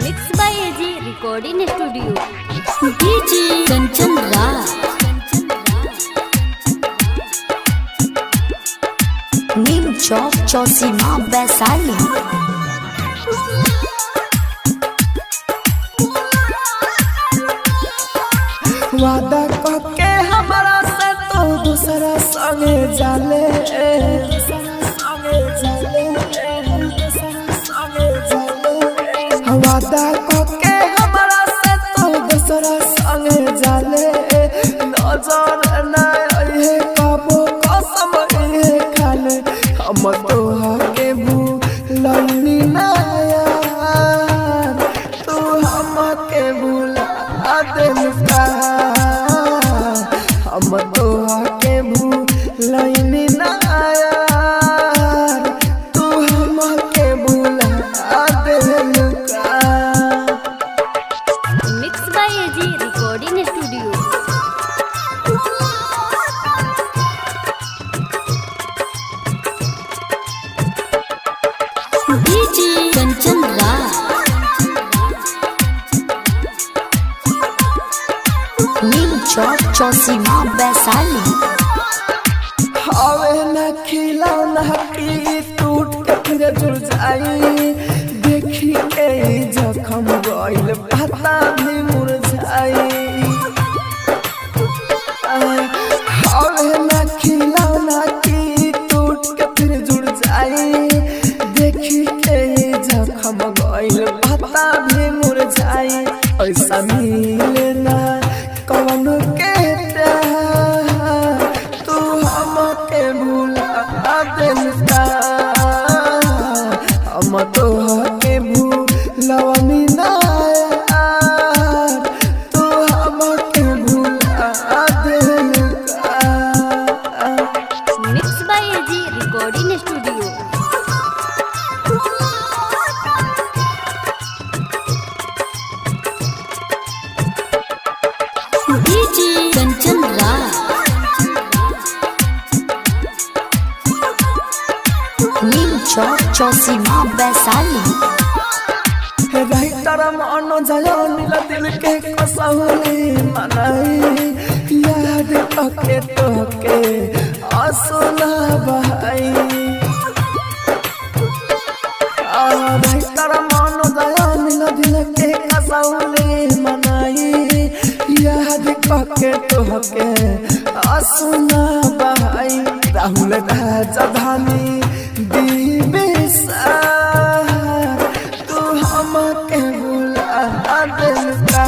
Mix by AG recording studio. DJ Kanchan Raj, Neem Chowk Chausima Vaishali. वादा करके हमारा से तो दूसरा संगे जाले, वादा करके हमारा से तो दूसरा संगे जाले। नजर ना आए कबो कसम ये खाले, हम तो हके भूलनी ना यार, तू हमके भूला देलका। हम तो हके भूलनी ना यार, तू हमके भूला देलका। Mix by AG recording studio. DJ Kanchan Raj, Neem Chowk Chausima Vaishali. हवे न खिलौना की टूट के फिर जुड़ जाई, देखी के जखम गइल पता भी मुरझाई। हवे न खिलौना की टूट के फिर जुड़ जाई, देखी के जखम गइल पता भी मुरझाई। ऐसा मिले ना कौन के प्यार, तू हमके भूला देलका। हम तो हके भूलनी ना यार, तू हमके भूला देलका। Mix by AG recording studio. DJ Kanchan Raj, Neem Chowk Chausima Vaishali. राइटर मानो जायो नीला दिल के कसौली मनाई, याद पके तोके आसुना बहाई। राइटर मानो जायो नीला दिल के कसौली मनाई, याद पके तोके आसुना बहाई। राहुल राजधानी दिविसा, तू हमके भूला देलका।